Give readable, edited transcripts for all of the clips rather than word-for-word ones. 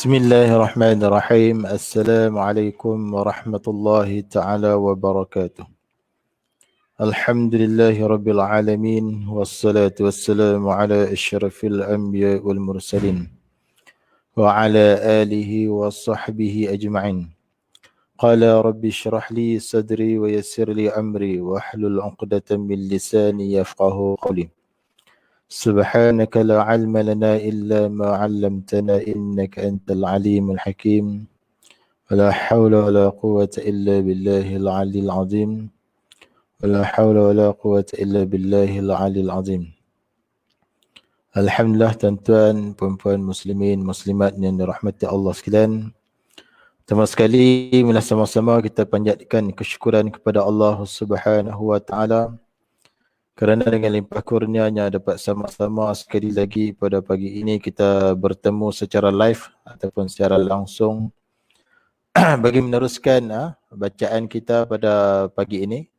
Bismillahirrahmanirrahim. Assalamualaikum warahmatullahi ta'ala wabarakatuh. Alhamdulillahi rabbil alamin. Wassalatu wassalamu ala asyrafil anbiya wal mursalin. Wa ala alihi wa sahbihi ajma'in. Qala rabbi syrah li sadri wa yassir li amri wa hlul 'uqdatam min lisani yafqahu qawli. سبحانك لا علم لنا إلا ما علمتنا إنك أنت العليم الحكيم ولا حول ولا قوة إلا بالله العلي العظيم ولا حول ولا قوة إلا بالله العلي العظيم. Alhamdulillah tuan-tuan, puan-puan muslimin, muslimat yang dirahmati Allah sekalian. Pertama sekali, marilah sama-sama kita panjatkan kesyukuran kepada Allah Subhanahu wa taala kerana dengan limpah kurnianya dapat sama-sama sekali lagi pada pagi ini kita bertemu secara live ataupun secara langsung bagi meneruskan bacaan kita pada pagi ini,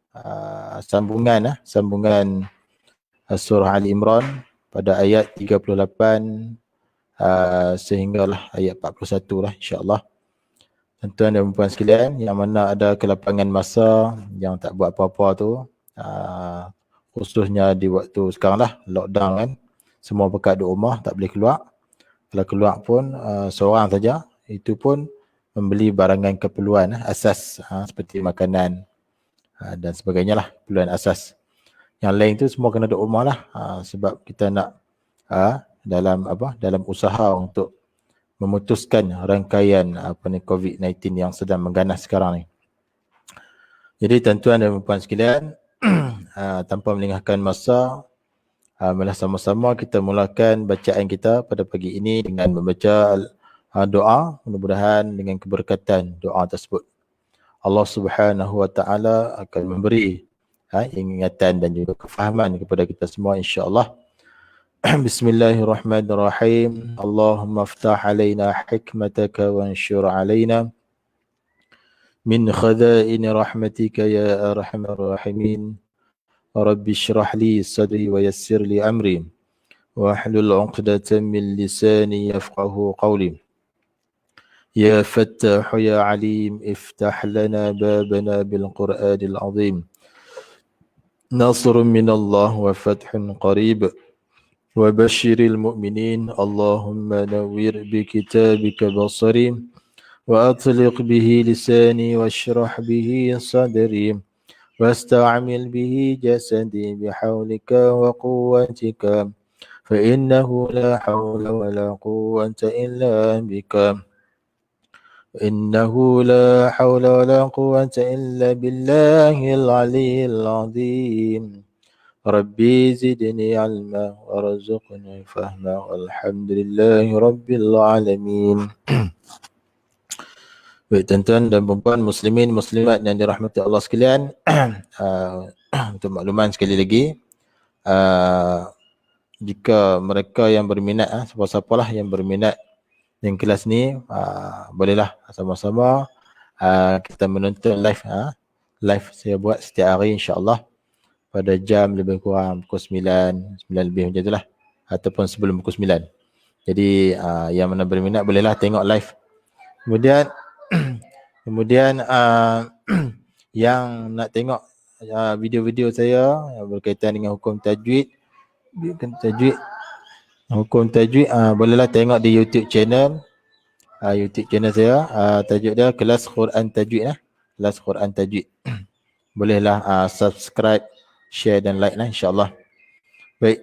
sambungan surah Ali Imran pada ayat 38 sehinggalah ayat 41 lah insya-Allah. Tuan-tuan dan puan sekalian yang mana ada kelapangan masa yang tak buat apa-apa tu, khususnya di waktu sekarang lah, lockdown kan, semua pekat di rumah, tak boleh keluar. Kalau keluar pun seorang saja, itu pun membeli barangan keperluan asas seperti makanan dan sebagainya lah, keperluan asas. Yang lain tu semua kena di rumah lah, sebab kita nak dalam usaha untuk memutuskan rangkaian COVID-19 yang sedang mengganas sekarang ni. Jadi tuan-tuan dan puan sekalian, tanpa melengahkan masa, marilah sama-sama kita mulakan bacaan kita pada pagi ini dengan membaca doa, mudah-mudahan dengan keberkatan doa tersebut Allah Subhanahu wa taala akan memberi ingatan dan juga kefahaman kepada kita semua insya-Allah. Bismillahirrahmanirrahim. Allahumma aftah alaina hikmataka wa anshur alaina min khaza'in rahmatika ya arhamar rahimin. Rabbi syrah li sadri wa yassir li amri wa hlul 'uqdatam min lisani yafqahu qawli. Ya Fattah ya Alim iftah lana babana bil Qur'anil azim. Nasrun min Allah wa fathun qarib. Wa bashiril mu'minin. Allahumma nawwir bi kitabika basari wa atliq bihi lisani wa syrah bihi sadri. واستعمل به جسدي بحولك وقوتك فإنه لا حول ولا قوة إلا بك إنه لا حول ولا قوة إلا بالله العلي العظيم ربي زدني علما وارزقني فهما والحمد لله رب العالمين. Baik tuan-tuan dan puan-puan muslimin muslimat yang dirahmati Allah sekalian, untuk makluman sekali lagi, jika mereka yang berminat, siapa-siapalah yang berminat dengan kelas ni, bolehlah sama-sama kita menonton live. Live saya buat setiap hari insya-Allah pada jam lebih kurang pukul 9 lebih macam itulah, ataupun sebelum pukul 9. Jadi yang mana berminat bolehlah tengok live. Kemudian yang nak tengok video-video saya yang berkaitan dengan hukum tajwid, bolehlah tengok di YouTube channel. YouTube channel saya, tajuk dia Kelas Quran Tajwid. Kelas Quran Tajwid. Bolehlah subscribe, share dan like lah insya-Allah. Baik.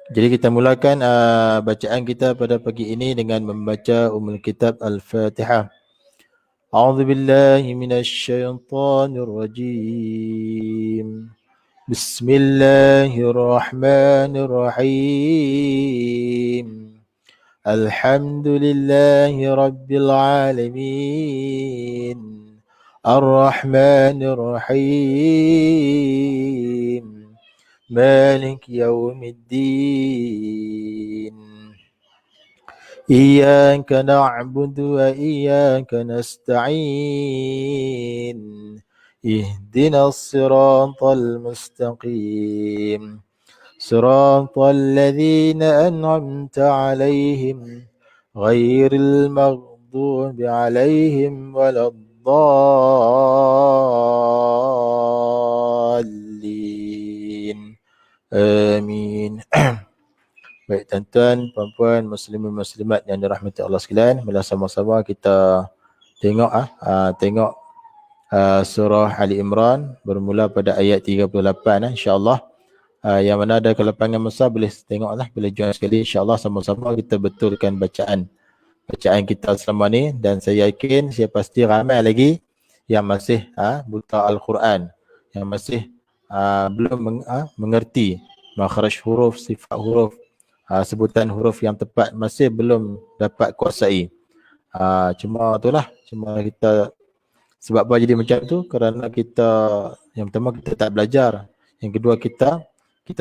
Jadi kita mulakan bacaan kita pada pagi ini dengan membaca Ummul Kitab Al-Fatihah. A'udzu billahi minasy syaithanir rajim. Bismillahirrahmanirrahim. Alhamdulillahi rabbil alamin. Ar-Rahmanir Rahim. مالك يوم الدين إياك نعبد وإياك نستعين اهدنا الصراط المستقيم صراط الذين أنعمت عليهم ghairil maghdubi alaihim waladdallin. Amin. Baik tuan-tuan, puan-puan, muslimin muslimat yang dirahmati Allah sekalian, mari sama-sama kita tengok tengok surah Ali Imran bermula pada ayat 38 insya-Allah. Yang mana ada kelapangan masa boleh tengoklah, boleh join sekali insya-Allah, sama-sama kita betulkan bacaan kita selama ni, dan saya yakin, saya pasti ramai lagi yang masih buta Al-Quran, yang masih belum mengerti makhraj huruf, sifat huruf, sebutan huruf yang tepat, masih belum dapat kuasai. Cuma kita, sebab apa jadi macam tu? Kerana kita, yang pertama kita tak belajar, yang kedua kita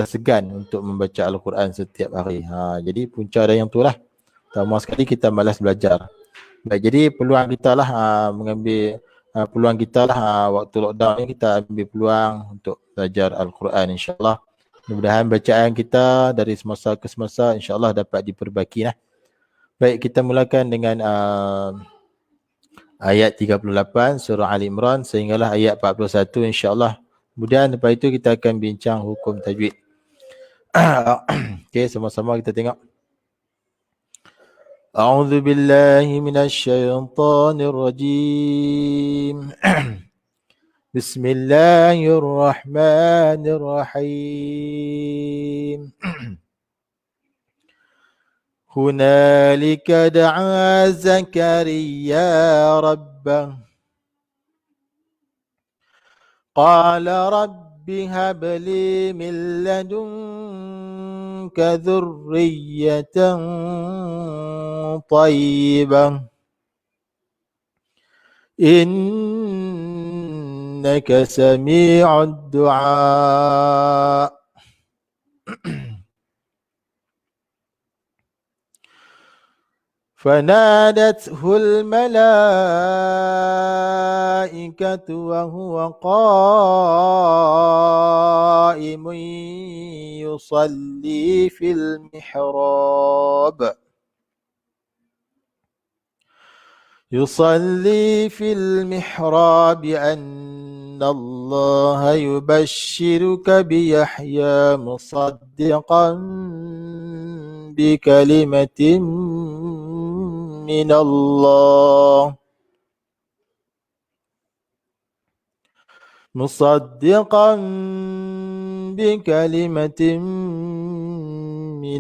segan untuk membaca Al-Quran setiap hari. Jadi punca ada yang tu lah. Pertama sekali kita malas belajar. Baik, jadi peluang kita lah mengambil peluang kita lah waktu lockdown ni, kita ambil peluang untuk belajar Al-Quran insya-Allah. Mudah-mudahan bacaan kita dari semasa ke semasa insya-Allah dapat diperbaiki lah. Baik, kita mulakan dengan ayat 38 surah Ali Imran sehinggalah ayat 41 insya-Allah. Kemudian lepas itu kita akan bincang hukum tajwid. Okey, sama-sama kita tengok. A'udzu billahi minasy syaithanir rajim. Bismillahirrahmanirrahim. Hunalika da'a Zakaria rabbah. Qala rabbi habli min ladunka dhurriyatan tayyibah. Innaka sami'ud du'a. فنادته الملائكة وهو قائم يصلي في المحراب أن الله يبشرك بيحيى مصدقا بكلمة من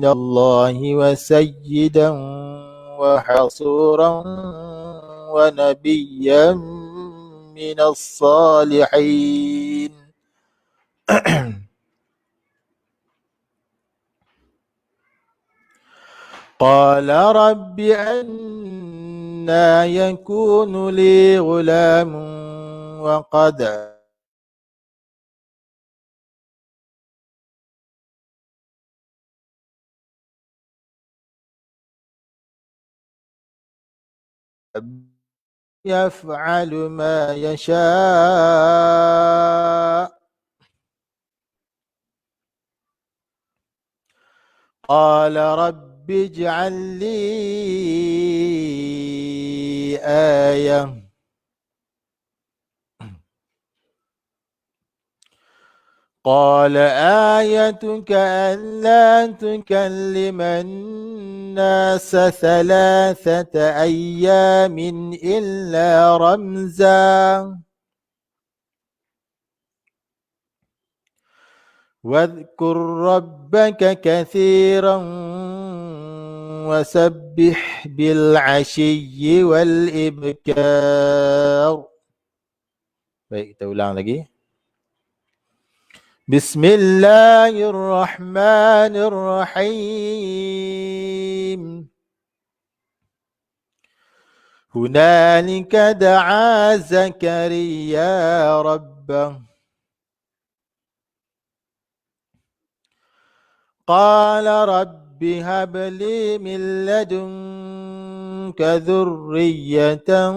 الله وسيدا وحصورا ونبيا من الصالحين. قال رب أنى يكون لي غلام وقد يفعل ما يشاء. قال رب اجعل لي آية. قال آيتك ألا تكلم الناس 3 أيام إلا رمزا واذكر ربك كثيرا وسبح بالعشي والإبكار. Baik, kita ulang lagi. Bismillahirrahmanirrahim. Hunalika da'a Zakaria rabbah. Qala rabbi habli min ladunka dhurriyatan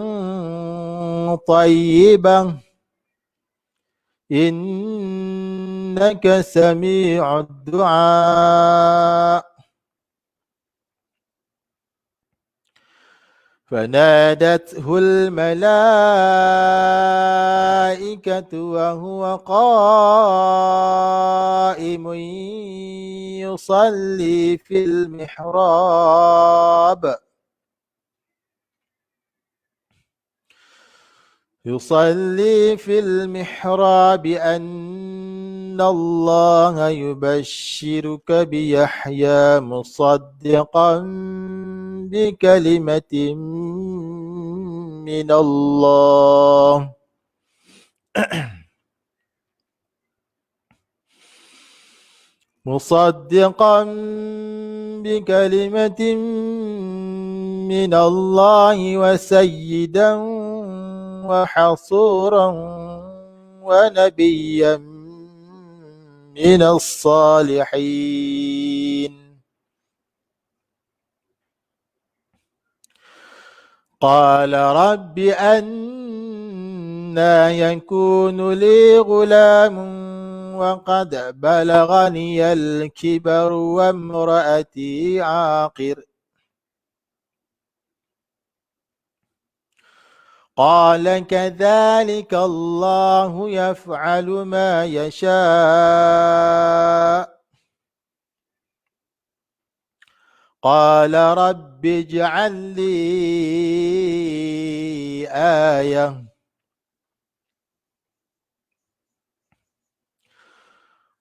tayyibah. Innaka sami'ud du'a. فنادته الملائكة وهو قائم يصلي في المحراب أن الله يبشرك بيحيى مصدقا بكلمة من الله وسيدا وحصورا ونبيا من الصالحين قال رب أنى يكون لي غلام وقد بلغني الكبر وامرأتي عاقر قال كذلك الله يفعل ما يشاء قال رب اجعل لي آية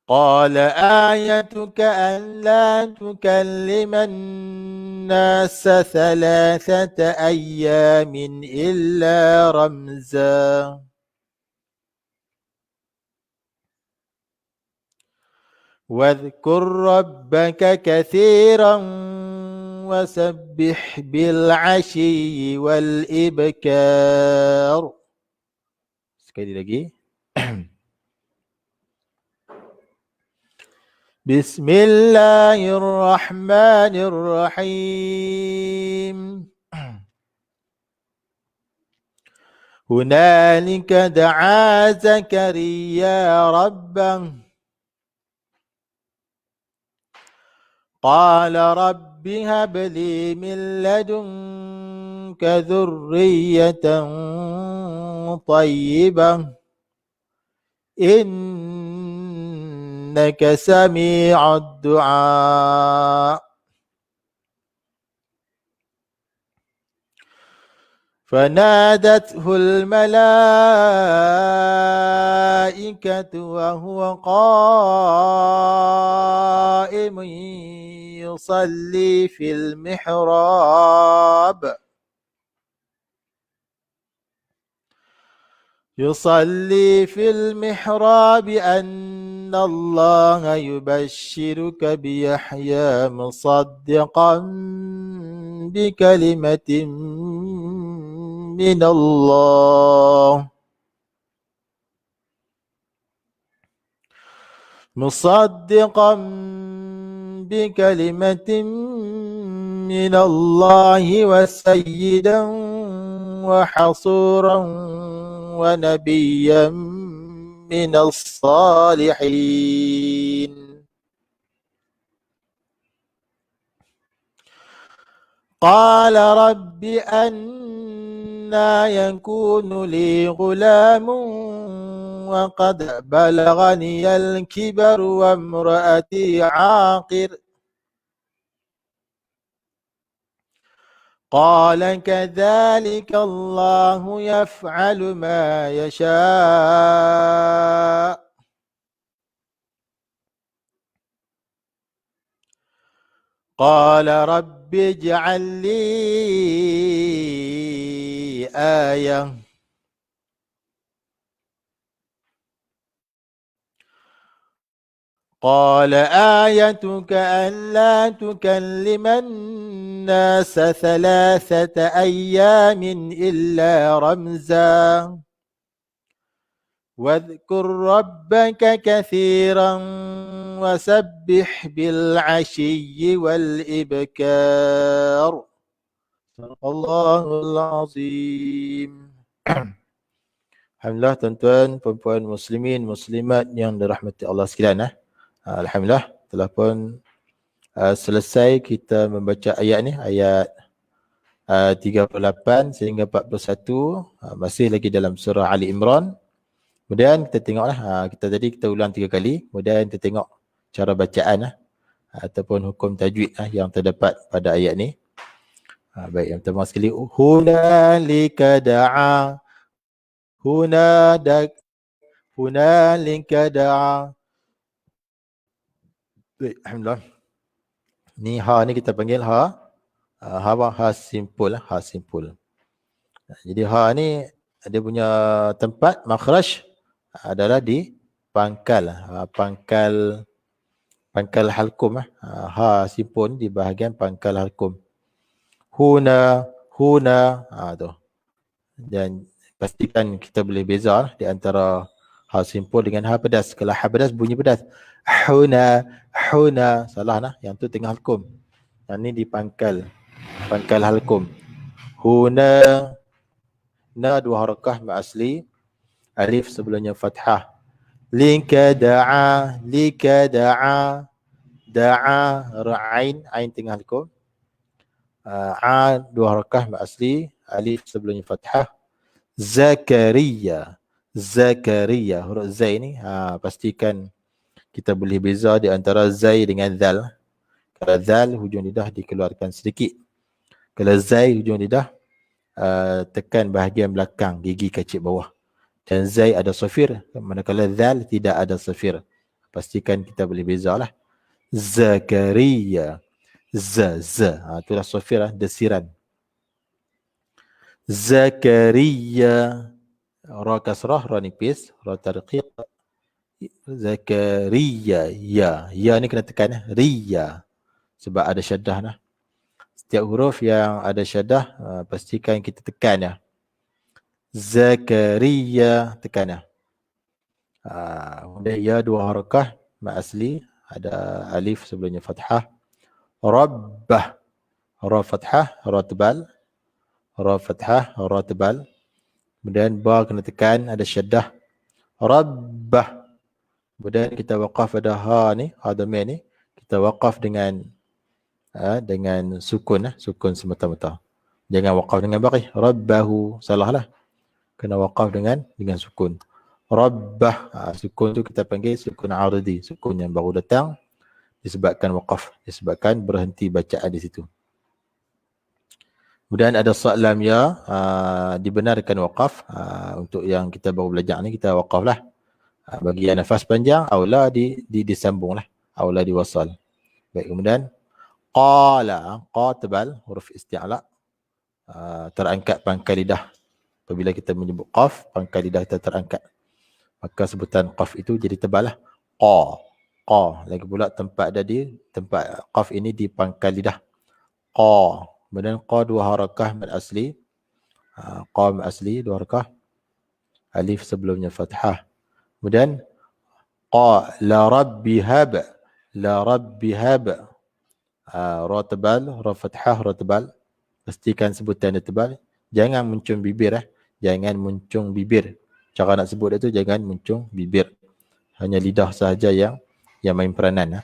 قال آيتك ألا تكلم الناس 3 أيام إلا رمزا واذكر ربك كثيرا وسبح بالعشي والإبكار. Sekali lagi. بسم الله الرحمن الرحيم هنالك دعا زكريا ربه قال رب هب لي من لدنك ذرية طيبة إنك سميع الدعاء فنادته الملائكة وهو قائم يصلي في المحراب أن الله يبشرك بيحيى مصدقا بكلمة من الله وسيدا وحصورا ونبيا من الصالحين قال رب أنى يكون لي غلام وقد بلغني الكبر وامرأتي عاقر قال كذلك الله يفعل ما يشاء قال رب اجعل لي آية قال آيتك ألا تكلم الناس 3 أيام إلا رمزا واذكر ربك كثيرا وسبح بالعشي والإبكار صدق الله العظيم. Alhamdulillah tuan-tuan, puan-puan muslimin, muslimat yang dirahmati Allah sekalian. Alhamdulillah telah pun selesai kita membaca ayat ni, ayat 38 sehingga 41, masih lagi dalam surah Ali Imran. Kemudian kita tengoklah, kita ulang 3 kali, kemudian kita tengok cara bacaan ataupun hukum tajwid yang terdapat pada ayat ni. Baik, yang pertama sekali, hunalika da'a, hunalika da'a. Baik, alhamdulillah. Ni ha ni kita panggil ha simpul, ha simpul. Jadi ha ni dia punya tempat makhraj adalah di pangkal, pangkal halkum. Ha simpul di bahagian pangkal halkum. Huna tu. Dan pastikan kita boleh beza di antara ha simpul dengan ha pedas. Kalau ha pedas bunyi pedas. Huna, salah nah, yang tu tengah halkum. Yang ni di pangkal halkum. Huna, na 2 harakah mat asli, alif sebelumnya fathah. Lika da'a, da'a ra'ain, ain tengah halkum. A 2 harakah mat asli, alif sebelumnya fathah. Zakaria, huruf zai ni pastikan kita boleh beza di antara zai dengan zal. Kalau zal hujung lidah dikeluarkan sedikit. Kalau zai hujung lidah tekan bahagian belakang gigi kacip bawah. Dan zai ada safir, manakala zal tidak ada safir. Pastikan kita boleh bezalah. Zakaria, itulah safir, desiran. Zakaria, ra kasrah, ra nipis, ra tarqiq. Zakaria, ya ni kena tekan riya sebab ada syaddah nah. Setiap huruf yang ada syaddah pastikan kita tekan ya. Zakaria, tekan ya. Kemudian ya 2 harakah mat asli, ada alif sebelumnya fathah. Rabbah, ra fathah, ra tebal. Ra fathah, ra tebal. Kemudian ba kena tekan, ada syaddah. Rabbah. Kemudian kita waqaf pada ha ni, ha dhamir ni, kita waqaf dengan sukun, sukun semata-mata. Jangan waqaf dengan baqi. Rabbahu, salah lah. Kena waqaf dengan sukun. Rabbah, sukun tu kita panggil sukun aridi, sukun yang baru datang disebabkan waqaf, disebabkan berhenti bacaan di situ. Kemudian ada sad lam ya, dibenarkan waqaf. Untuk yang kita baru belajar ni, kita waqaf lah. Bagi yang nafas panjang, aula disambung lah, aula diwasal. Baik, kemudian qala, qa tebal, huruf isti'la, terangkat pangkal lidah. Apabila kita menyebut qaf, pangkal lidah kita terangkat, maka sebutan qaf itu jadi tebal lah. Qa. Lagi pula tempat qaf ini di pangkal lidah. Qa. Kemudian qa 2 harakah mat asli. Qa mat asli 2 harakah. Alif sebelumnya fathah. Kemudian qa la rabbi hab. Ra tebal, ra fathah, ra tebal. Pastikan sebutan dia tebal. Jangan muncung bibir. Jangan muncung bibir. Cara nak sebut dia tu jangan muncung bibir. Hanya lidah sahaja yang main peranan.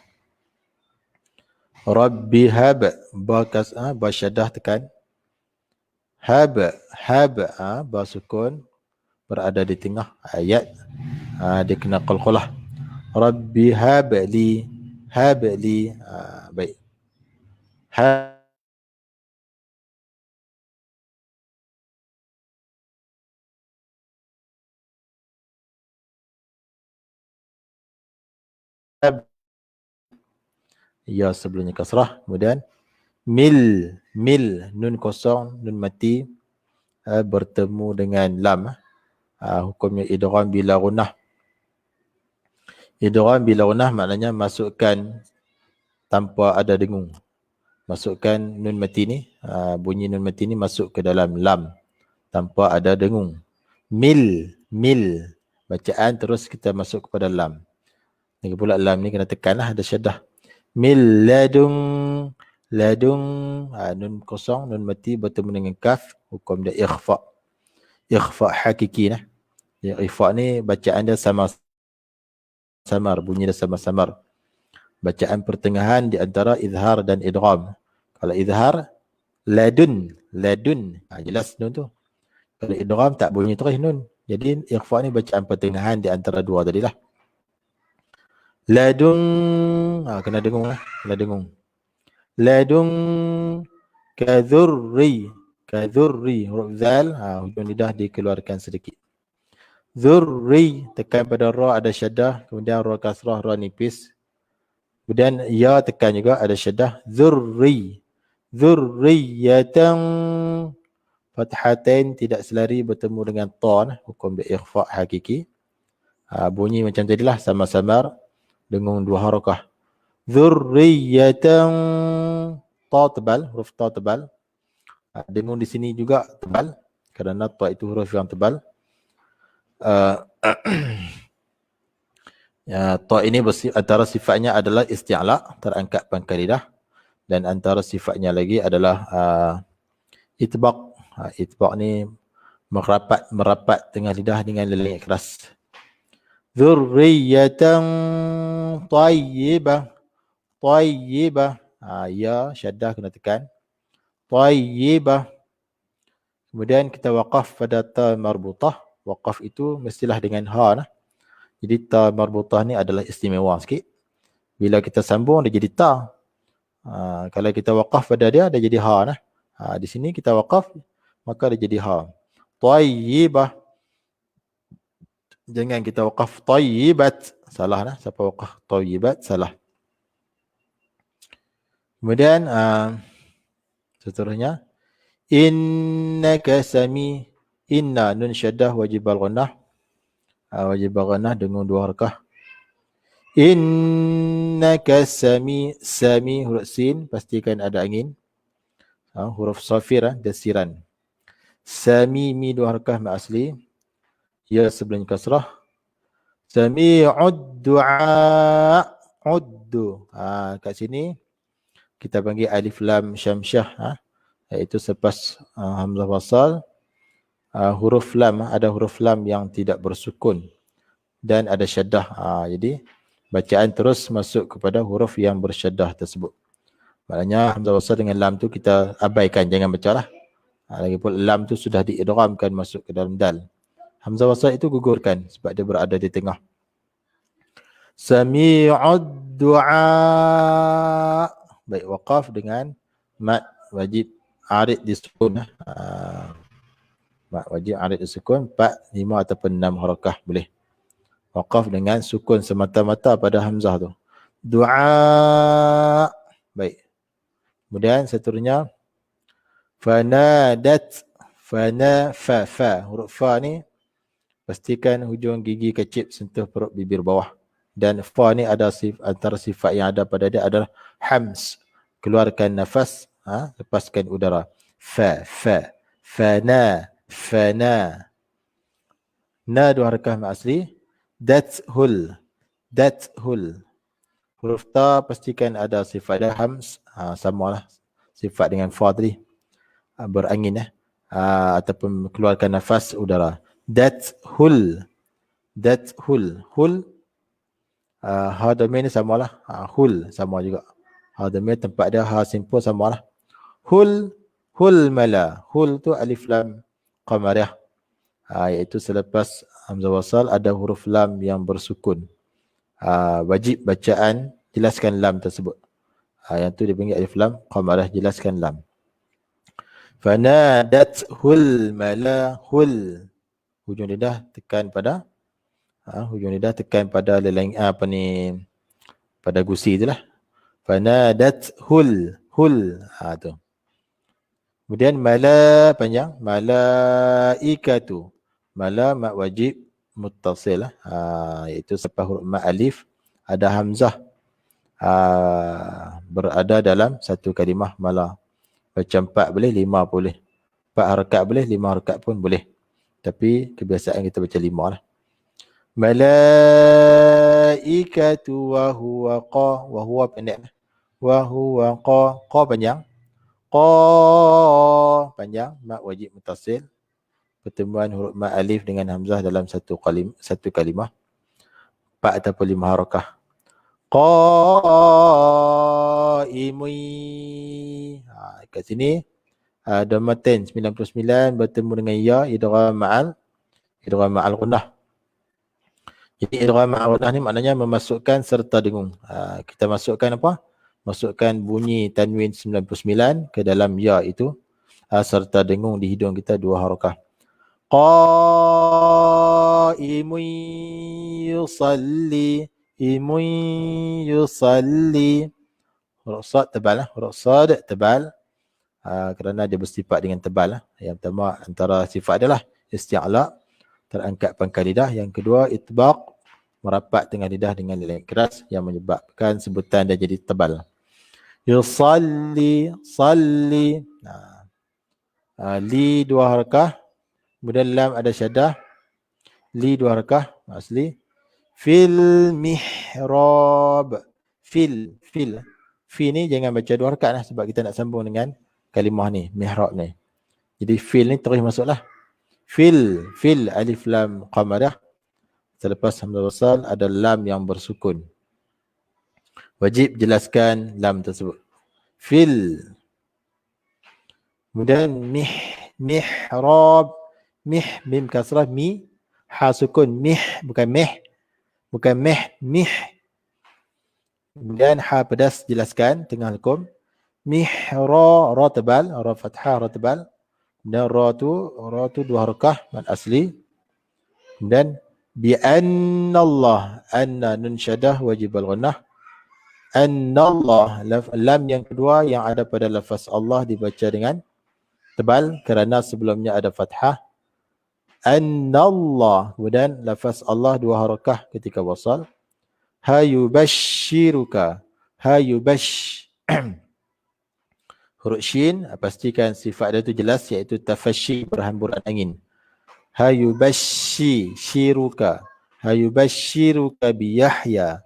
Rabbi hab, ba syaddah tekan. Hab, ba sukun berada di tengah ayat. Dia kena qalqalah. Rabbi hab li. Baik. Hab ya sebelumnya kasrah. Kemudian mil, nun kosong, nun mati bertemu dengan lam. Hukumnya idgham bila gunnah. Idgham bila gunnah maknanya masukkan tanpa ada dengung. Masukkan nun mati ni, bunyi nun mati ni masuk ke dalam lam tanpa ada dengung. Mil, bacaan terus kita masuk kepada lam. Lagi pula lam ni kena tekanlah, ada syaddah. Mil ladung, nun kosong, nun mati bertemu dengan kaf, hukum dia ikhfa. Ikhfa hakiki nah. Ya, ikhfa ni bacaan dia samar, bunyi dia samar. Bacaan pertengahan di antara izhar dan idgham. Kalau izhar ladun, ladun. Jelas nun tu. Kalau idgham tak bunyi terus nun. Jadi ikhfa ni bacaan pertengahan di antara dua tadi lah. Ladung, kena dengung lah, kena dengung. Ladung kadhurri, kadhurri, huruf zal, hujung lidah dikeluarkan sedikit. Dhurri, tekan pada ra ada syaddah, kemudian ra kasrah, ra nipis. Kemudian ya tekan juga ada syaddah, dhurri. Dhurriyatan, fathatain tidak selari bertemu dengan ta, hukum dia ikhfa hakiki. Bunyi macam tadilah, sama-sama dengung dua harakah. Dzurriyyatan, ta tebal, huruf ta tebal. Dengung di sini juga tebal kerana ta itu huruf yang tebal. Ta ini antara sifatnya adalah isti'la, terangkat pangkal lidah, dan antara sifatnya lagi adalah itbaq. Itbaq ni merapat tengah lidah dengan leleng keras. Dzurriyyatan tayyibah, tayyibah. Ya syaddah kena tekan. Tayyibah. Kemudian kita waqaf pada ta marbutah. Waqaf itu mestilah dengan ha. Jadi ta marbutah ni adalah istimewa sikit. Bila kita sambung dia jadi ta. Kalau kita waqaf pada dia jadi ha. Di sini kita waqaf maka dia jadi ha. Tayyibah. Jangan kita waqaf tayyibat. Salah lah. Siapa waqaf tayyibat? Salah. Kemudian seterusnya. Innaka sami. Inna nun syaddah wajib al-ghunnah. Wajib al-ghunnah dengan dua harakah. Innaka sami. Sami huruf sin. Pastikan ada angin. Huruf safir dasiran. Sami mi dua harakah ma asli. Ya sebelum kasrah. Sami'ud du'a. Uddu. Kat sini kita panggil alif lam syamsyah. Iaitu selepas hamzah wasal. Huruf lam. Ada huruf lam yang tidak bersukun. Dan ada syaddah. Jadi bacaan terus masuk kepada huruf yang bersyaddah tersebut. Maknanya hamzah wasal dengan lam tu kita abaikan. Jangan baca lah. Lagipun lam tu sudah diidghamkan masuk ke dalam dal. Hamzah wasal itu gugurkan sebab dia berada di tengah. Sami'ud du'a. Baik, waqaf dengan mat wajib arid disukun. Mat wajib arid disukun 4, 5 ataupun 6 harakah boleh. Waqaf dengan sukun semata-mata pada hamzah tu. Du'a. Baik. Kemudian seterusnya fanadat. Fa. Huruf fa ni pastikan hujung gigi kecil sentuh perut bibir bawah. Dan fa ni ada antara sifat yang ada pada dia adalah hams. Keluarkan nafas, lepaskan udara. Fa. Fana. Na dua harakah ma asli. Dathul. Huruf ta pastikan ada sifat dia hams. Samalah sifat dengan fa tadi. Berangin ataupun keluarkan nafas udara. Dathul. Hul. Ha dhamir ni samalah. Hul sama juga. Ha dhamir tempat dia ha simple samalah. Hul mala. Hul tu alif lam qamariyah. Iaitu selepas hamzah wasal ada huruf lam yang bersukun. Wajib bacaan jelaskan lam tersebut. Yang tu dipanggil alif lam qamariyah, jelaskan lam. Fanadathul mala. Hul. Hujung lidah tekan pada leleng pada gusi itulah. Fanadathul. Tu. Kemudian mala panjang. Malaikatu. Mala mak wajib muttasil iaitu selepas huruf ma alif ada hamzah berada dalam satu kalimah mala. Baca 4 boleh, 5 boleh. 4 harakat boleh, 5 harakat pun boleh. Tapi kebiasaan kita baca 5 lah. Malaikatu wa huwa qa. Wa huwa pendek. Wa huwa qa. Qa panjang. Qa panjang. Mak wajib mutasil. Pertemuan huruf ma alif dengan hamzah dalam satu kalimah. 4 ataupun 5 harakah. Qaimui. Kat sini Dhammatain 99 bertemu dengan ya, idgham ma'al gunnah. Jadi idgham ma'al gunnah ni maknanya memasukkan serta dengung. Kita masukkan apa? Masukkan bunyi tanwin 99 ke dalam ya itu serta dengung di hidung kita 2 harakah. Qaimun yusalli, imun yusalli. Huruf sad tebal, huruf sad tebal. Kerana dia bersifat dengan tebal. Yang pertama antara sifat adalah isti'la, terangkat pangkal lidah. Yang kedua itbaq, merapat tengah lidah dengan lidah keras yang menyebabkan sebutan dia jadi tebal. Yusalli, salli. Li 2 harakah. Kemudian lam ada syaddah. Li 2 harakah asli. Fil mihrab. Fil. Fi ni jangan baca 2 harakat lah sebab kita nak sambung dengan kalimah ni, mihrab ni. Jadi fil ni terus masuklah. Fil alif lam qamadah. Selepas hamzah wasal ada lam yang bersukun. Wajib jelaskan lam tersebut. Fil. Kemudian mihrab. Mim kasrah, mi ha sukun, bukan mih. Kemudian ha pedas jelaskan tengah hukum. Ra tebal, ra fathah, ra tebal. Kemudian ra tu 2 harakah mad asli. Kemudian bi annallah, anna nun syadah wajib al-ghunnah. Annallah, lam yang kedua yang ada pada lafaz Allah dibaca dengan tebal kerana sebelumnya ada fathah. Annallah, kemudian lafaz Allah 2 harakah ketika wasal. Hayubashiruka, huruf shin, pastikan sifat dia tu jelas iaitu tafashi, berhamburan angin. Hayubashiruka bi Yahya.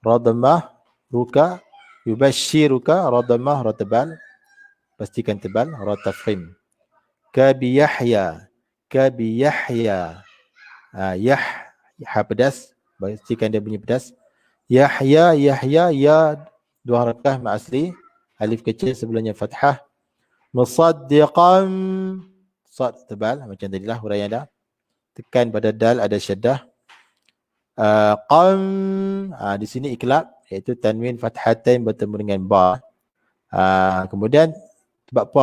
Radamah ruka, yubashiruka, radamah ratbal, pastikan tebal, ratafhim. Ka bi Yahya. Ha pedas, pastikan dia bunyi pedas. Yahya, ya 2 harakah ma asli, alif kecil sebelumnya fathah. Musaddiqan, sad tebal macam tadilah huraian dah. Tekan pada dal ada syaddah. Di sini iklab iaitu tanwin fathatain bertemu dengan ba. Kemudian sebab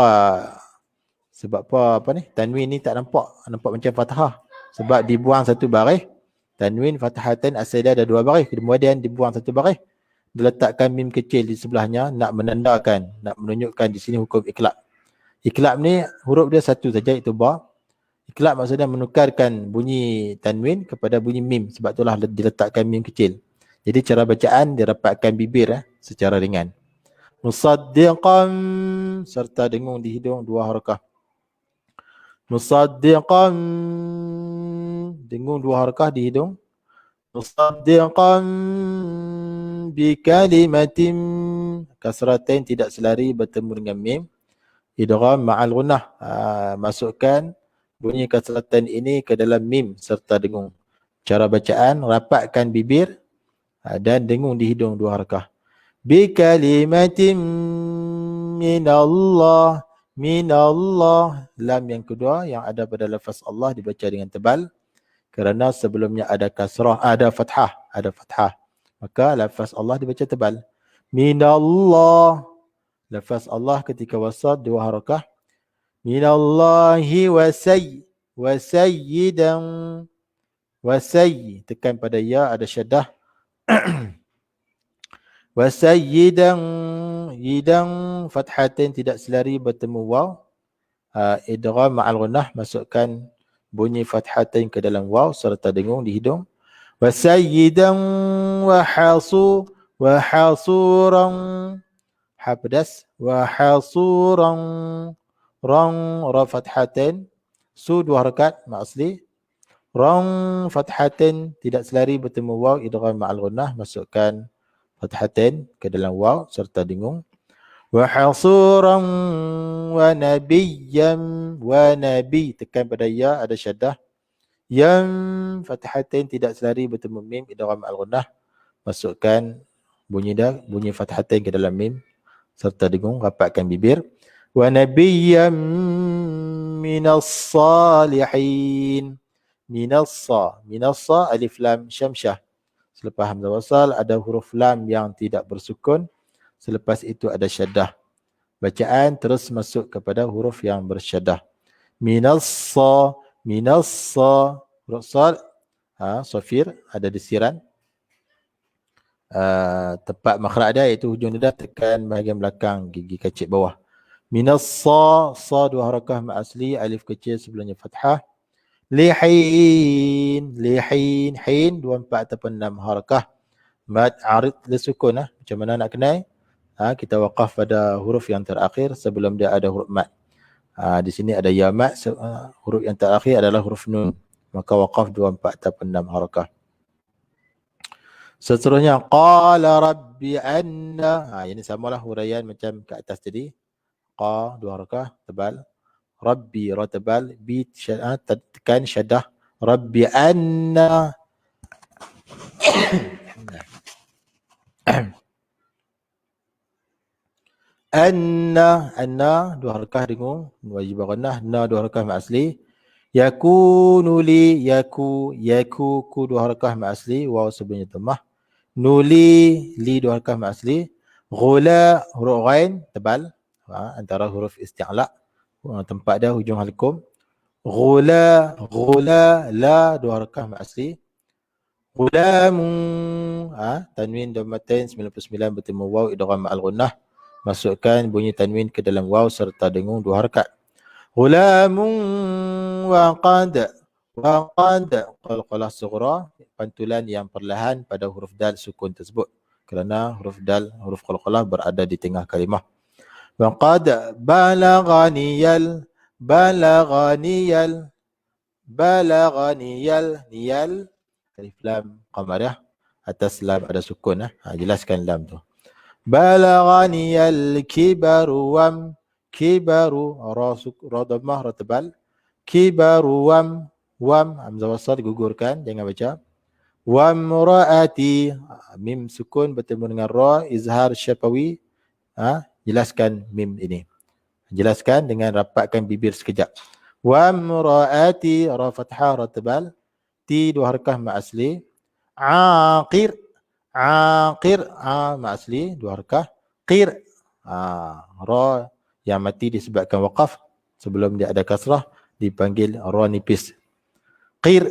apa ni? Tanwin ni tak nampak macam fathah sebab dibuang satu baris. Tanwin fathatain asal dia ada 2 baris, kemudian dibuang satu baris. Diletakkan mim kecil di sebelahnya nak menunjukkan di sini hukum iklab. Iklab ni huruf dia satu saja iaitu ba. Iklab maksudnya menukarkan bunyi tanwin kepada bunyi mim, sebab itulah diletakkan mim kecil. Jadi cara bacaan dirapatkan bibir secara ringan. Musaddiqan, serta dengung di hidung 2 harakah. Musaddiqan, dengung 2 harakah di hidung. Musaddiqan bi kalimatin, kasratain tidak selari bertemu dengan mim. Idgham ma'al gunnah, masukkan bunyi kasratan ini ke dalam mim serta dengung. Cara bacaan, rapatkan bibir dan dengung di hidung 2 harakah. Bi kalimatin minallah. Lam yang kedua yang ada pada lafaz Allah dibaca dengan tebal kerana sebelumnya ada kasrah, ada fathah. Maka lafaz Allah dibaca tebal. Minallah, lafaz Allah ketika wasal 2 harakah. Minallahi wasayyidan, tekan pada ya ada syaddah. Wasayyidan, yidang fathatain tidak selari bertemu waw. Idgham ma'al gunnah, masukkan bunyi fathatain ke dalam waw serta dengung di hidung. Wasayyidan wa hasuran, ha pedas, wa hasuran, rang ra fathatain, su 2 harakat ma asli. Rang fathatain tidak selari bertemu waw, idgham ma'al gunnah, masukkan fathatain ke dalam waw serta dengung. Wa hasuran wa nabiyyan, wa nabi, tekan pada ya ada syaddah. Yang fathatain tidak selari bertemu mim, idgham ma'al gunnah, masukkan bunyi fathatain ke dalam mim serta dengung, rapatkan bibir. Wa nabiyyam minas salihin. Minassa alif lam syamsyah. Selepas hamzah wasal ada huruf lam yang tidak bersukun. Selepas itu ada syaddah. Bacaan terus masuk kepada huruf yang bersyaddah. Minassa, huruf sad, sofir ada desiran. Tempat makhraj dia iaitu hujung lidah tekan bahagian belakang gigi kecil bawah. Minassa, dua harakah mat asli, alif kecil sebelumnya fathah. Lihin, hin 24 ataupun 6 harakah. Mad arid disukun. Macam mana nak kenal? Kita waqaf pada huruf yang terakhir sebelum dia ada huruf mad. Di sini ada ya mad, huruf yang terakhir adalah huruf nun. Maka waqaf 24 ataupun 6 harakah. Seterusnya qala rabbi anna. Ini samalah huraian macam ke atas tadi. Qa 2 harakah tebal. Rabbi ra tebal, bi tekan syaddah. Rabbi anna. Anna 2 harakah dengung, wajib ghunnah, na 2 harakah mat asli. Yakunu li, yaku 2 harakah mat asli, waw sebelumnya dhammah. Nuli, li 2 harakah mat asli. Ghula huruf ghain tebal, antara huruf isti'la, tempat dia hujung halkum. Ghula, la 2 harakah mat asli. Ghulamu, tanwin dhammatain 99 bertemu waw idgham ma'al ghunnah. Masukkan bunyi tanwin ke dalam waw serta dengung 2 harakat. Ghulamun wa qad, qalqalah sughra, pantulan yang perlahan pada huruf dal sukun tersebut. Kerana huruf dal, huruf qalqalah berada di tengah kalimah. Wa qad balaghaniyal, niyal, alif lam qamariyah, atas lam ada sukun. Jelaskan lam tu. Balaghaniyal kibaru wam, ra dhammah ra tebal. Kibaru wam, hamzah wasal digugurkan, jangan baca. Wamraati, mim sukun bertemu dengan ra, izhar syafawi. Jelaskan mim ini. Jelaskan dengan rapatkan bibir sekejap. Wamraati, ra fathah ra tebal. Ti 2 harakah mat asli. Aqir, mat asli 2 harakah. Qir, ra yang mati disebabkan waqaf, sebelum dia ada kasrah dipanggil ra nipis. Qir.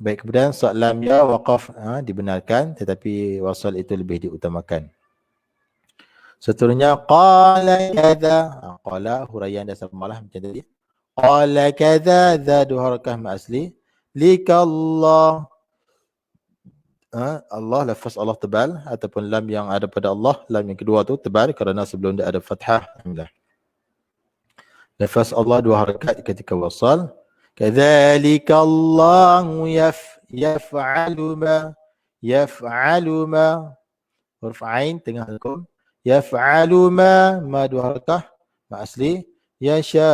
Baik, kemudian sad lam ya waqaf dibenarkan, tetapi wasal itu lebih diutamakan. Seterusnya qala kadza, qala huraian dasar malah macam tadi. Qala kadza, za 2 harakah mat asli. Likallah, Allah, lafaz Allah tebal, ataupun lam yang ada pada Allah, lam yang kedua tu tebal kerana sebelum dia ada fathah. Alhamdulillah. Lafaz Allah 2 harakat ketika wasal. Kadzalika Allahu yaf'alu ma, huruf ain tengah hukum. Yaf'alu ma 2 harakah mat asli. Yasha,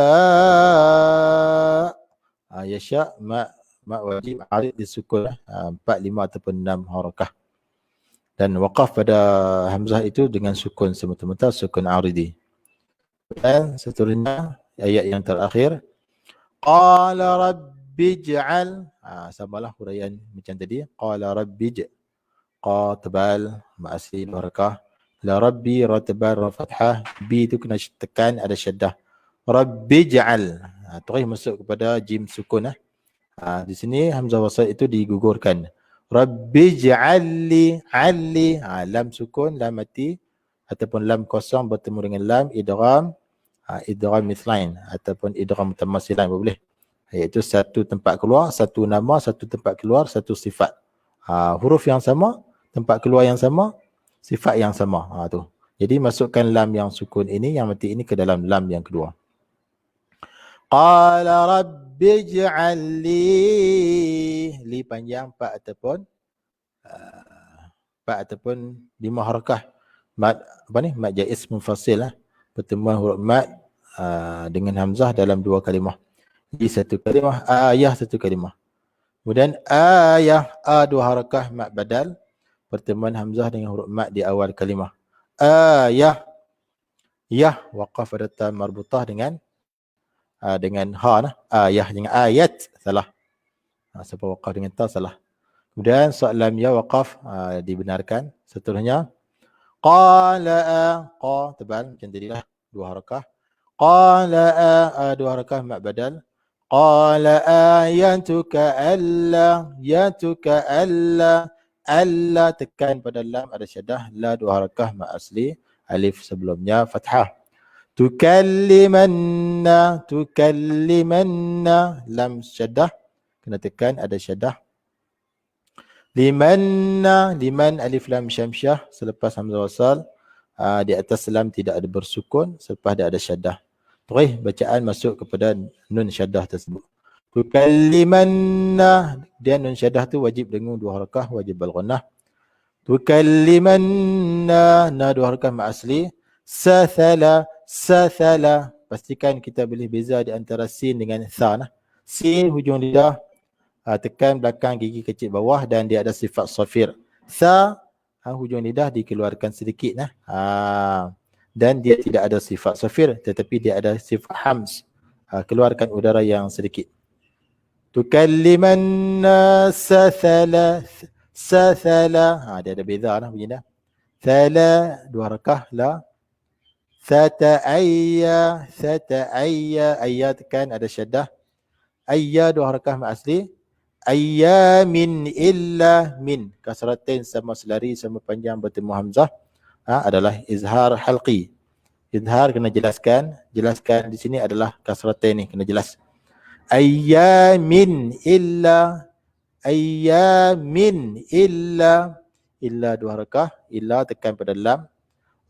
ma wajib arid disukun, 4, 5 ataupun 6 harakah. Dan waqaf pada hamzah itu dengan sukun semata-mata, sukun aridi. Dan seterusnya ayat yang terakhir. Qala rabbij'al, samalah huraian macam tadi. Qala rabbij, qa tebal mat asli 2 harakah. La rabbi ra tebal ra fathah, bi itu kena tekan ada syaddah. Rabbij'al, terus masuk kepada jim sukun. Di sini hamzah wasal itu digugurkan. Rabbij'alli, lam sukun, lam mati ataupun lam kosong bertemu dengan lam idgham, idgham mithlain ataupun idgham mutamassilan boleh. Iaitu satu tempat keluar, satu nama, satu tempat keluar, satu sifat. Huruf yang sama, tempat keluar yang sama, sifat yang sama. Tu. Jadi masukkan lam yang sukun ini, yang mati ini ke dalam lam yang kedua. Qala rabbij'al li panjang 4 ataupun 5 harakah. Mad mad jaiz munfasil pertemuan huruf mad dengan hamzah dalam 2 kalimah. Jadi 1 kalimah, ayah 1 kalimah. Kemudian ayah 2 harakah mad badal, pertemuan hamzah dengan huruf mad di awal kalimah. Ayah. Ya, waqaf pada ta marbutah dengan ha nah. Ya dengan ayat salah. Sebab waqaf dengan ta salah. Kemudian soal lam ya waqaf dibenarkan. Seterusnya qala qa tebal macam tadilah 2 harakah. Qala dua harakah mak badal. Qala ayatuka alla tekan pada lam ada syaddah, la 2 harakah mak asli, alif sebelumnya fathah. Tukallimanna lam syaddah kena tekan ada syaddah. Liman alif lam syamsyah selepas hamzah wasal di atas lam tidak ada bersukun, selepas dia ada syaddah. Terus bacaan masuk kepada nun syaddah tersebut. Tukallimanna, dia nun syaddah tu wajib dengung 2 harakah, wajib al-ghunnah. Tukallimanna, 2 harakah mak asli. Sathala, pastikan kita boleh beza di antara sin dengan tha nah. Sin hujung lidah tekan belakang gigi kecil bawah dan dia ada sifat safir. Tha hujung lidah dikeluarkan sedikit nah. Dan dia tidak ada sifat safir tetapi dia ada sifat hams. Keluarkan udara yang sedikit. Tukallimanna sathala. Dia ada beza lah bunyi dah. Thala 2 harakah la. Sata'ayya ayya tekan ada syaddah. Ayya 2 harakah mak asli. Ayyamin illa min kasratain sama selari sama panjang bertemu hamzah adalah izhar halqi. Izhar kena jelaskan di sini adalah kasratain ni kena jelas. Ayyamin illa illa 2 harakah, illa tekan pada lam.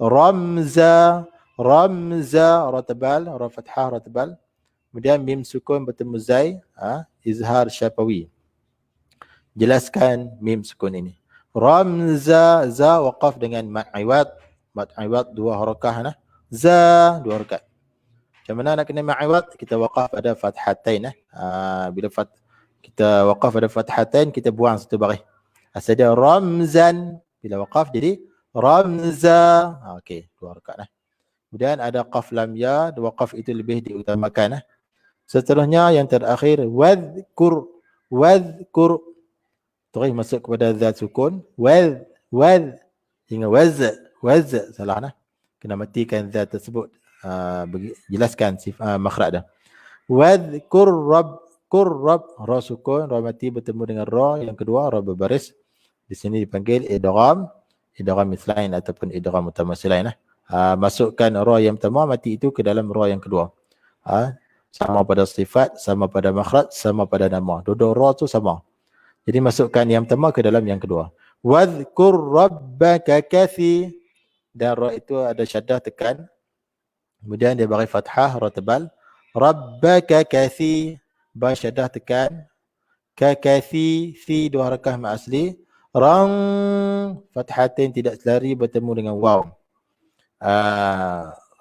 Ramza ra tebal, ra fathah ra tebal. Kemudian mim sukun bertemu zai, izhar syafawi. Jelaskan mim sukun ini. Ramza, za waqaf dengan mad iwad 2 harakah nah. Za 2 harakat. Macam mana nak kena mad iwad? Kita waqaf pada fathatain bila kita waqaf pada fathatain kita buang satu baris. Asal dia ramzan, bila waqaf jadi ramza. Okey, 2 harakat nah. Kemudian ada qaf lam ya, waqaf itu lebih diutamakan nah. Seterusnya yang terakhir wadhkur. Terus masuk kepada zat sukun. Hingga waz salah nah. Kena matikan zat tersebut. Jelaskan makhraj dah. Wadhkur rabb, ra sukun, ra mati bertemu dengan ra yang kedua, ra berbaris. Di sini dipanggil idgham mislain ataupun idgham mutamasilain nah. Masukkan ra yang pertama mati itu ke dalam ra yang kedua. Sama pada sifat, sama pada makhraj, sama pada nama. Dua ra tu sama. Jadi masukkan yang pertama ke dalam yang kedua. Wadhkur rabbaka kathi. Dan ra itu ada syaddah tekan. Kemudian dia bagi fathah, ra tebal. Rabbaka kathi. Ba syaddah tekan. Kakathi, thi 2 harakah mak asli. Rang, fathatain tidak selari bertemu dengan waw.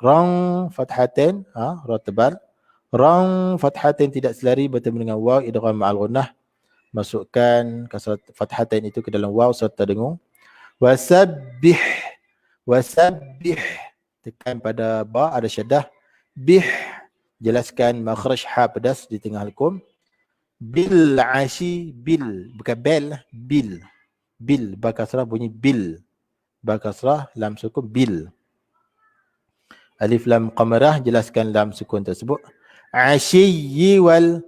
Rang, fathatain, ra tebal. Rang, fathatain tidak selari bertemu dengan waw, idgham ma'al ghunnah. Masukkan kasrat fathatain itu ke dalam waw serta dengung. Wasabbih, tekan pada ba ada syaddah. Bih, jelaskan makhraj ha pedas di tengah hukum. Bil ashi, bil bukan bel, bil ba kasrah bunyi bil, ba kasrah lam sukun bil. Alif lam qamarah jelaskan lam sukun tersebut. Ashiyyi wal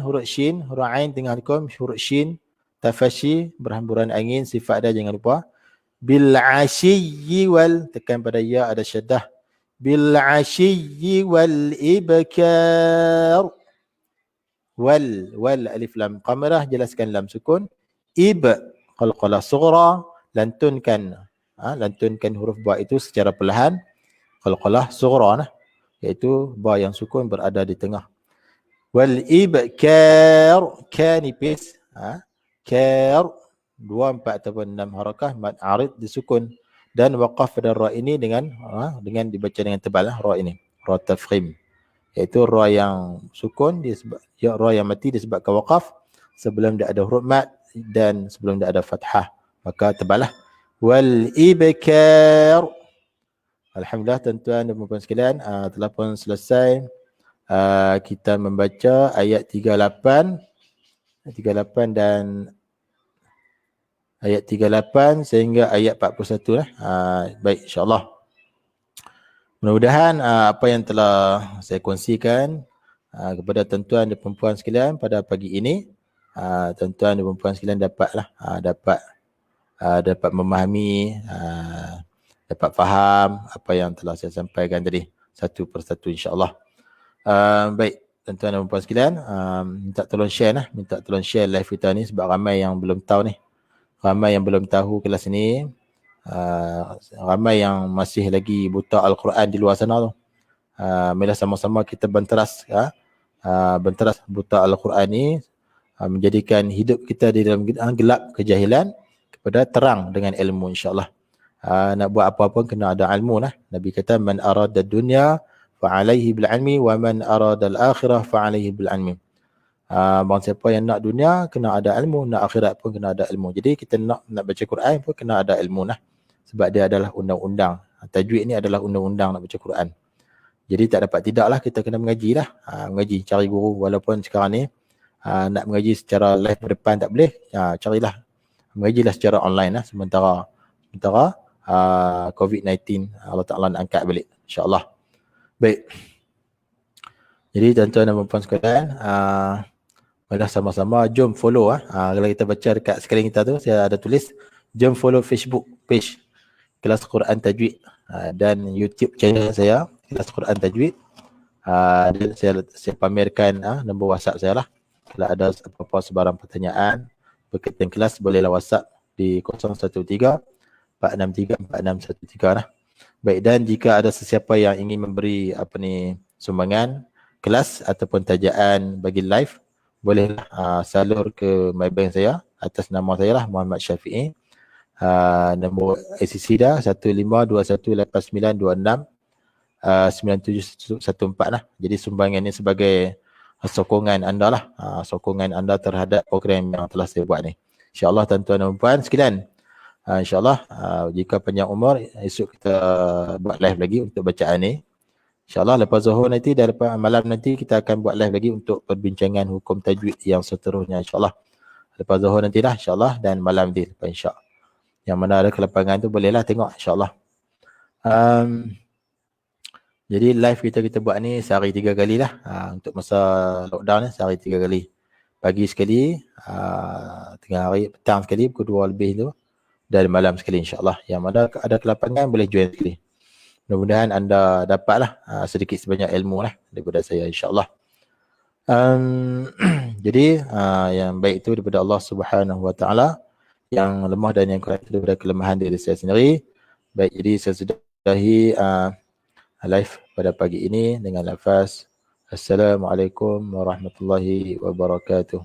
huruf shin, huruf ain tengah hukum, huruf shin tafashi berhamburan angin, sifat dia jangan lupa. Bil ashiyyi wal, tekan pada ya ada syaddah. Bil ashiyyi wal ibkar. Wal alif lam qamarah jelaskan lam sukun. Qalqalah sughra, lantunkan huruf ba itu secara perlahan. Qalqalah sughra nah, iaitu ba yang sukun berada di tengah. Wal ibkar, ka nipis, kar 2, 4 ataupun 6 harakah mad arid disukun dan waqaf pada ra ini dengan dibaca dengan tebal ra ini, ra tafkhim. Iaitu ra yang sukun ra yang mati disebabkan waqaf sebelum dia ada huruf mad dan sebelum dia ada fathah, maka tebalah. Wal ibkar Alhamdulillah tuan-tuan dan puan-puan sekalian, telah pun selesai kita membaca ayat 38 dan ayat 38 sehingga ayat 41 lah. Baik, insya-Allah. Mudah-mudahan apa yang telah saya kongsikan kepada tuan-tuan dan puan-puan sekalian pada pagi ini, tuan-tuan dan puan-puan sekalian dapat memahami, dapat faham apa yang telah saya sampaikan tadi satu persatu, insya-Allah. Baik, tuan-tuan dan puan-puan sekalian, minta tolong share live kita ni sebab ramai yang belum tahu ni. Ramai yang belum tahu kelas ni. Ramai yang masih lagi buta Al-Quran di luar sana tu. Marilah sama-sama kita benteras buta Al-Quran ni, menjadikan hidup kita di dalam gelap kejahilan kepada terang dengan ilmu, insya-Allah. Nak buat apa-apa kena ada ilmu lah. Nabi kata man arada dunya fa'alaihi bil ilmi wa man arada al-akhirah fa'alaihi bil ilmi. Bang siapa yang nak dunia kena ada ilmu, nak akhirat pun kena ada ilmu. Jadi kita nak baca Quran pun kena ada ilmu lah. Sebab dia adalah undang-undang. Tajwid ni adalah undang-undang nak baca Quran. Jadi tak dapat tidaklah kita kena mengaji lah. Mengaji, cari guru. Walaupun sekarang ni nak mengaji secara live berdepan tak boleh, carilah. Mengajilah secara online lah. Sementara COVID-19 Allah Ta'ala nak angkat balik, insya-Allah. Baik. Jadi tuan-tuan dan puan-puan sekalian, marilah sama-sama jom follow. Kalau kita baca dekat skrin kita tu, saya ada tulis jom follow Facebook page Kelas Quran Tajwid dan YouTube channel saya Kelas Quran Tajwid. Dan saya pamerkan nombor WhatsApp saya lah. Kalau ada apa-apa sebarang pertanyaan berkaitan kelas, bolehlah WhatsApp di 013-463-4613 lah. Baik, dan jika ada sesiapa yang ingin memberi sumbangan kelas ataupun tajaan bagi live, bolehlah salur ke my bank saya atas nama saya lah, Muhammad Syafi'i. Nombor ACC dah 152189269714 lah. Jadi sumbangan ini sebagai sokongan anda lah, sokongan anda terhadap program yang telah saya buat ni. InsyaAllah tuan-tuan dan puan sekalian, InsyaAllah jika panjang umur, esok kita buat live lagi untuk bacaan ni. InsyaAllah lepas zuhur nanti dan lepas malam nanti kita akan buat live lagi untuk perbincangan hukum tajwid yang seterusnya, insyaAllah. Lepas zuhur nantilah insyaAllah, dan malam nanti lepas insya'. Yang mana ada kelapangan tu bolehlah tengok, insyaAllah. Jadi live kita buat ni sehari 3 kali lah. Untuk masa lockdown ni sehari 3 kali. Pagi sekali, tengah hari, petang sekali, pukul 2 lebih tu. Dan malam sekali, insyaAllah. Yang mana ada kelapangan boleh join sekali. Mudah-mudahan anda dapatlah sedikit sebanyak ilmu lah daripada saya, insyaAllah. Jadi yang baik itu daripada Allah Subhanahu Wa Taala, yang lemah dan yang kurang itu daripada kelemahan diri saya sendiri. Baik, jadi saya sudahi live pada pagi ini dengan lafaz Assalamualaikum warahmatullahi wabarakatuh.